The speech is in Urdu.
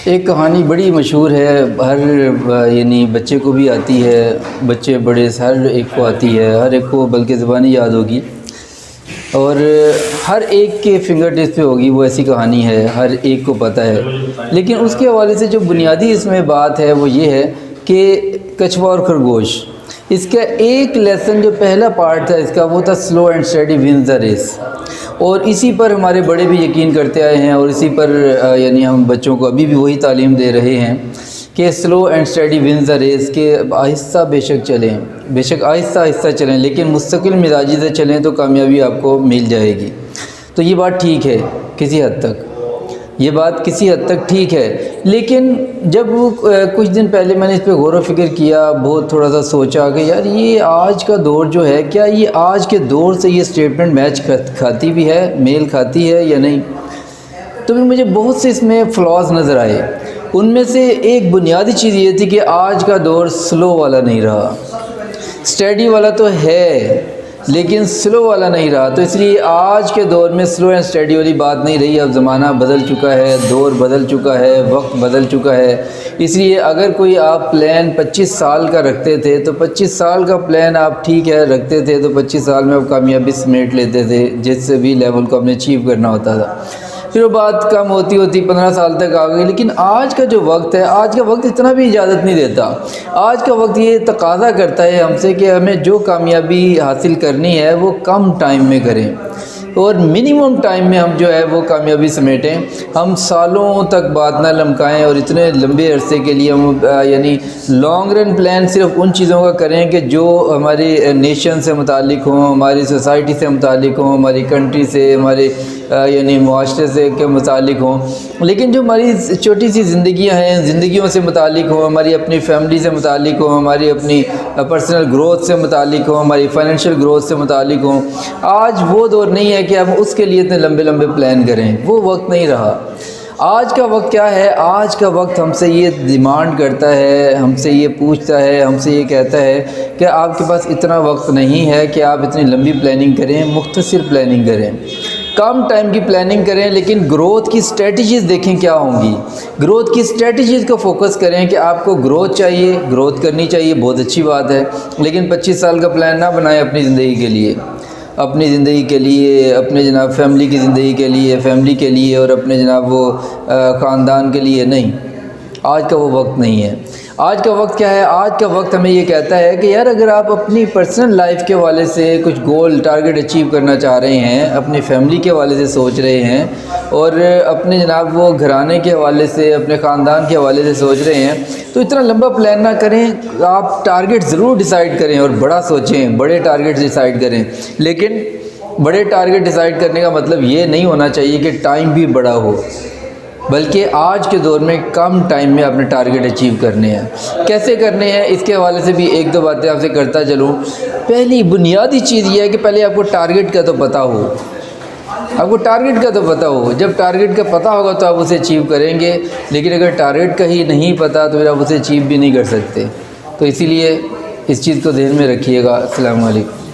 ایک کہانی بڑی مشہور ہے، ہر یعنی بچے کو بھی آتی ہے، بچے بڑے ہر ایک کو آتی ہے، ہر ایک کو بلکہ زبانی یاد ہوگی اور ہر ایک کے فنگر ٹپس پہ ہوگی، وہ ایسی کہانی ہے، ہر ایک کو پتہ ہے۔ لیکن اس کے حوالے سے جو بنیادی اس میں بات ہے وہ یہ ہے کہ کچھوا اور خرگوش، اس کا ایک لیسن جو پہلا پارٹ تھا اس کا وہ تھا slow and steady wins the race, اور اسی پر ہمارے بڑے بھی یقین کرتے آئے ہیں اور اسی پر یعنی ہم بچوں کو ابھی بھی وہی تعلیم دے رہے ہیں کہ slow and steady wins the race, کہ آہستہ بے شک چلیں، بے شک آہستہ آہستہ چلیں لیکن مستقل مزاجی سے چلیں تو کامیابی آپ کو مل جائے گی۔ تو یہ بات ٹھیک ہے کسی حد تک، یہ بات کسی حد تک ٹھیک ہے، لیکن جب کچھ دن پہلے میں نے اس پہ غور و فکر کیا، بہت تھوڑا سا سوچا کہ یار یہ آج کا دور جو ہے، کیا یہ آج کے دور سے یہ سٹیٹمنٹ میچ کھاتی بھی ہے، میل کھاتی ہے یا نہیں؟ تو پھر مجھے بہت سے اس میں فلاز نظر آئے۔ ان میں سے ایک بنیادی چیز یہ تھی کہ آج کا دور سلو والا نہیں رہا، اسٹڈی والا تو ہے لیکن سلو والا نہیں رہا۔ تو اس لیے آج کے دور میں سلو اینڈ اسٹڈی والی بات نہیں رہی، اب زمانہ بدل چکا ہے، دور بدل چکا ہے، وقت بدل چکا ہے۔ اس لیے اگر کوئی آپ پلان 25 سال کا رکھتے تھے تو 25 سال کا پلان آپ ٹھیک ہے رکھتے تھے تو 25 سال میں آپ کامیابی سمیٹ لیتے تھے، جس سے بھی لیول کو آپ نے اچیو کرنا ہوتا تھا۔ پھر وہ بات کم ہوتی ہوتی 15 سال تک آ گئی، لیکن آج کا جو وقت ہے، آج کا وقت اتنا بھی اجازت نہیں دیتا۔ آج کا وقت یہ تقاضا کرتا ہے ہم سے کہ ہمیں جو کامیابی حاصل کرنی ہے وہ کم ٹائم میں کریں اور منیمم ٹائم میں ہم جو ہے وہ کامیابی سمیٹیں۔ ہم سالوں تک بات نہ لمکائیں اور اتنے لمبے عرصے کے لیے ہم یعنی لانگ رن پلان صرف ان چیزوں کا کریں کہ جو ہماری نیشن سے متعلق ہوں، ہماری سوسائٹی سے متعلق ہوں، ہماری کنٹری سے، ہمارے یعنی معاشرے سے کے متعلق ہوں۔ لیکن جو ہماری چھوٹی سی زندگیاں ہیں، زندگیوں سے متعلق ہوں، ہماری اپنی فیملی سے متعلق ہوں، ہماری اپنی پرسنل گروتھ سے متعلق ہوں، ہماری فائنینشیل گروتھ سے متعلق ہوں، آج وہ دور نہیں ہے کہ ہم اس کے لیے اتنے لمبے لمبے پلان کریں، وہ وقت نہیں رہا۔ آج کا وقت کیا ہے؟ آج کا وقت ہم سے یہ ڈیمانڈ کرتا ہے، ہم سے یہ پوچھتا ہے، ہم سے یہ کہتا ہے کہ آپ کے پاس اتنا وقت نہیں ہے کہ آپ اتنی لمبی پلاننگ کریں، مختصر پلاننگ کریں، کم ٹائم کی پلاننگ کریں، لیکن گروتھ کی اسٹریٹجیز دیکھیں کیا ہوں گی۔ گروتھ کی اسٹریٹجیز کو فوکس کریں کہ آپ کو گروتھ چاہیے، گروتھ کرنی چاہیے، بہت اچھی بات ہے، لیکن 25 سال کا پلان نہ بنائیں اپنی زندگی کے لیے، اپنی زندگی کے لیے، اپنے جناب فیملی کی زندگی کے لیے، فیملی کے لیے اور اپنے جناب وہ خاندان کے لیے نہیں۔ آج کا وہ وقت نہیں ہے۔ آج کا وقت کیا ہے؟ آج کا وقت ہمیں یہ کہتا ہے کہ یار اگر آپ اپنی پرسنل لائف کے حوالے سے کچھ گول ٹارگٹ اچیو کرنا چاہ رہے ہیں، اپنی فیملی کے حوالے سے سوچ رہے ہیں اور اپنے جناب وہ گھرانے کے حوالے سے، اپنے خاندان کے حوالے سے سوچ رہے ہیں، تو اتنا لمبا پلان نہ کریں۔ آپ ٹارگٹ ضرور ڈیسائیڈ کریں اور بڑا سوچیں، بڑے ٹارگٹ ڈیسائیڈ کریں، لیکن بڑے ٹارگٹ ڈیسائیڈ کرنے کا مطلب یہ نہیں ہونا چاہیے کہ ٹائم بھی بڑا ہو، بلکہ آج کے دور میں کم ٹائم میں اپنے ٹارگٹ اچیو کرنے ہیں۔ کیسے کرنے ہیں اس کے حوالے سے بھی ایک دو باتیں آپ سے کرتا چلوں۔ پہلی بنیادی چیز یہ ہے کہ پہلے آپ کو ٹارگٹ کا تو پتہ ہو، آپ کو ٹارگٹ کا تو پتہ ہو۔ جب ٹارگٹ کا پتہ ہوگا تو آپ اسے اچیو کریں گے، لیکن اگر ٹارگٹ کا ہی نہیں پتہ تو پھر آپ اسے اچیو بھی نہیں کر سکتے۔ تو اسی لیے اس چیز کو ذہن میں رکھیے گا۔ السلام علیکم۔